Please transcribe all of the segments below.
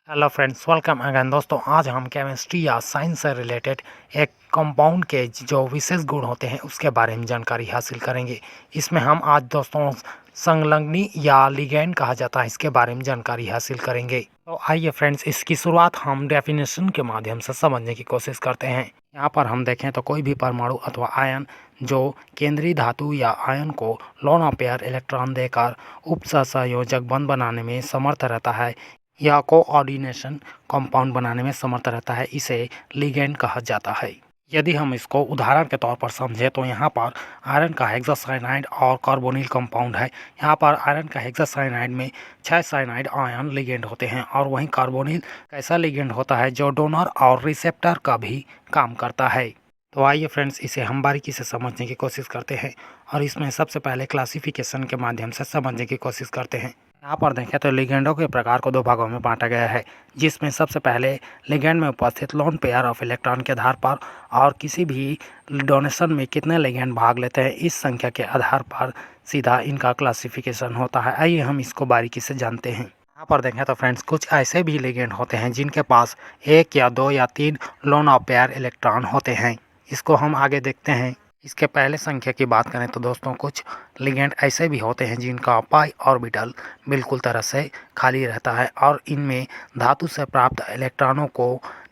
Hello friends, welcome again. दोस्तों, आज हम केमिस्ट्री या साइंस से रिलेटेड एक कंपाउंड के जो विशेष गुण होते हैं उसके बारे में जानकारी हासिल करेंगे। इसमें हम आज दोस्तों संलग्नी या लिगैंड कहा जाता है, इसके बारे में जानकारी हासिल करेंगे। तो आइए फ्रेंड्स, इसकी शुरुआत हम डेफिनेशन के माध्यम से समझने की कोशिश करते हैं। यहाँ पर हम देखें तो कोई भी परमाणु अथवा आयन जो केंद्रीय धातु या आयन को लोन पेयर इलेक्ट्रॉन देकर उपसंयोजक बंध बनाने में समर्थ रहता है या कोऑर्डिनेशन कंपाउंड बनाने में समर्थ रहता है, इसे लिगैंड कहा जाता है। यदि हम इसको उदाहरण के तौर पर समझें तो यहाँ पर आयरन का हेक्सासाइनाइड और कार्बोनिल कंपाउंड है। यहाँ पर आयरन का हेक्सासाइनाइड में 6 साइनाइड आयन लिगैंड होते हैं और वहीं कार्बोनिल ऐसा लिगैंड होता है जो डोनर और रिसेप्टर का भी काम करता है। तो आइए फ्रेंड्स, इसे हम बारीकी से समझने की कोशिश करते हैं और इसमें सबसे पहले क्लासिफिकेशन के माध्यम से समझने की कोशिश करते हैं। यहाँ पर देखें तो लिगैंडों के प्रकार को 2 भागों में बांटा गया है, जिसमें सबसे पहले लिगैंड में उपस्थित लोन पेयर ऑफ इलेक्ट्रॉन के आधार पर और किसी भी डोनेशन में कितने लिगैंड भाग लेते हैं इस संख्या के आधार पर सीधा इनका क्लासिफिकेशन होता है। आइए हम इसको बारीकी से जानते हैं। यहाँ पर देखें तो फ्रेंड्स, कुछ ऐसे भी लिगैंड होते हैं जिनके पास 1 या 2 या 3 लोन ऑफ पेयर इलेक्ट्रॉन होते हैं। इसको हम आगे देखते हैं। इसके पहले संख्या की बात करें तो दोस्तों, कुछ लिगैंड ऐसे भी होते हैं जिनका पाई ऑर्बिटल बिल्कुल तरह से खाली रहता है और इनमें धातु से प्राप्त इलेक्ट्रॉनों को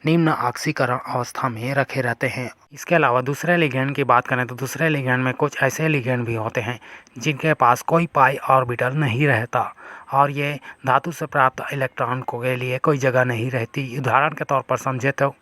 निम्न ऑक्सीकरण अवस्था में रखे रहते हैं। इसके अलावा दूसरे लिगैंड की बात करें तो दूसरे लिगैंड में कुछ ऐसे लिगैंड भी होते हैं जिनके पास कोई पाई ऑर्बिटल नहीं रहता और ये धातु से प्राप्त इलेक्ट्रॉन के लिए कोई जगह नहीं रहती। उदाहरण के तौर पर समझे तो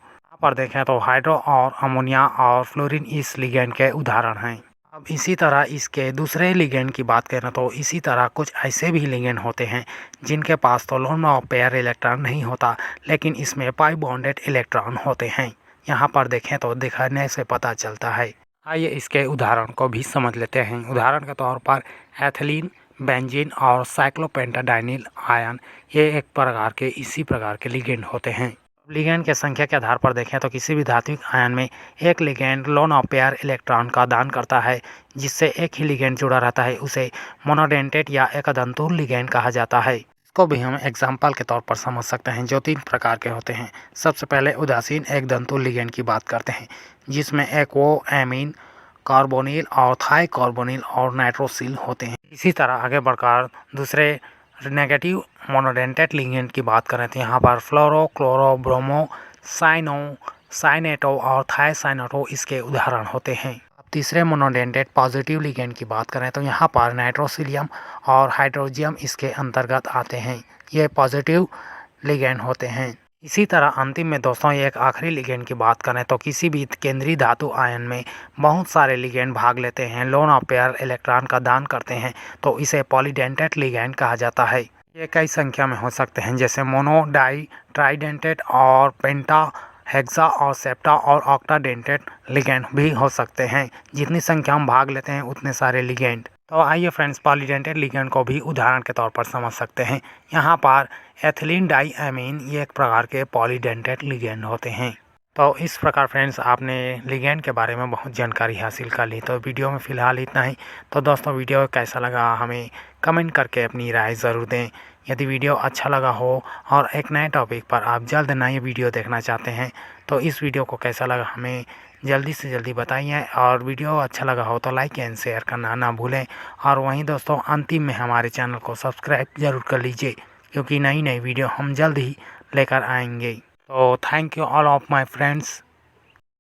पर देखें तो हाइड्रो और अमोनिया और फ्लोरीन इस लिगैंड के उदाहरण हैं। अब इसी तरह इसके दूसरे लिगैंड की बात करें तो इसी तरह कुछ ऐसे भी लिगैंड होते हैं जिनके पास तो लोन ऑफ पेयर इलेक्ट्रॉन नहीं होता, लेकिन इसमें पाई बॉन्डेड इलेक्ट्रॉन होते हैं। यहाँ पर देखें तो दिखाने से पता चलता है। आइए इसके उदाहरण को भी समझ लेते हैं। उदाहरण के तौर पर एथिलीन, बेंजीन और साइक्लोपेंटाडाइनिल आयन, ये एक प्रकार के इसी प्रकार के लिगैंड होते हैं। लिगैंड के संख्या के आधार पर देखें तो किसी भी धात्विक आयन में एक ligand loan of pair electron का दान करता है, जिससे एक ही लिगैंड जुड़ा रहता है। उसे मोनोडेंटेट या एकदंतुर लिगैंड कहा जाता है। इसको भी हम एग्जाम्पल के तौर पर समझ सकते हैं, जो 3 प्रकार के होते हैं। सबसे पहले उदासीन एकदंतुर लिगैंड की बात करते हैं, जिसमें एक्वो एमीन, कार्बोनिल और थाई कार्बोनिल और नाइट्रोसिल होते हैं। इसी तरह आगे बढ़कर दूसरे नेगेटिव मोनोडेंटेट लिगैंड की बात करें तो यहाँ पर फ्लोरो, क्लोरो, ब्रोमो, साइनेटो और थायसाइनेटो इसके उदाहरण होते हैं। अब तीसरे मोनोडेंटेट पॉजिटिव लिगैंड की बात करें तो यहाँ पर नाइट्रोसिलियम और हाइड्रोजियम इसके अंतर्गत आते हैं। ये पॉजिटिव लिगैंड होते हैं। इसी तरह अंतिम में दोस्तों एक आखिरी लिगैंड की बात करें तो किसी भी केंद्रीय धातु आयन में बहुत सारे लिगैंड भाग लेते हैं, लोन ऑफ पेयर इलेक्ट्रॉन का दान करते हैं, तो इसे पॉलीडेंटेट लिगैंड कहा जाता है। ये कई संख्या में हो सकते हैं, जैसे मोनो, डाई, ट्राइडेंटेट और पेंटा, हेक्सा और सेप्टा और ऑक्टाडेंटेट लिगैंड भी हो सकते हैं। जितनी संख्या हम भाग लेते हैं उतने सारे लिगैंड। तो आइए फ्रेंड्स, पॉलीडेंटेट लिगैंड को भी उदाहरण के तौर पर समझ सकते हैं। यहाँ पर एथिलीन डाई एमीन ये एक प्रकार के पॉलीडेंटेट लिगैंड होते हैं। तो इस प्रकार फ्रेंड्स, आपने लिगैंड के बारे में बहुत जानकारी हासिल कर ली। तो वीडियो में फ़िलहाल इतना ही। तो दोस्तों, वीडियो कैसा लगा हमें कमेंट करके अपनी राय ज़रूर दें। यदि वीडियो अच्छा लगा हो और एक नए टॉपिक पर आप जल्द नई वीडियो देखना चाहते हैं तो इस वीडियो को कैसा लगा हमें जल्दी से जल्दी बताइए। और वीडियो अच्छा लगा हो तो लाइक एंड शेयर करना ना भूलें। और वहीं दोस्तों, अंतिम में हमारे चैनल को सब्सक्राइब ज़रूर कर लीजिए, क्योंकि नई नई वीडियो हम जल्द ही लेकर आएंगे। तो thank you all of my friends.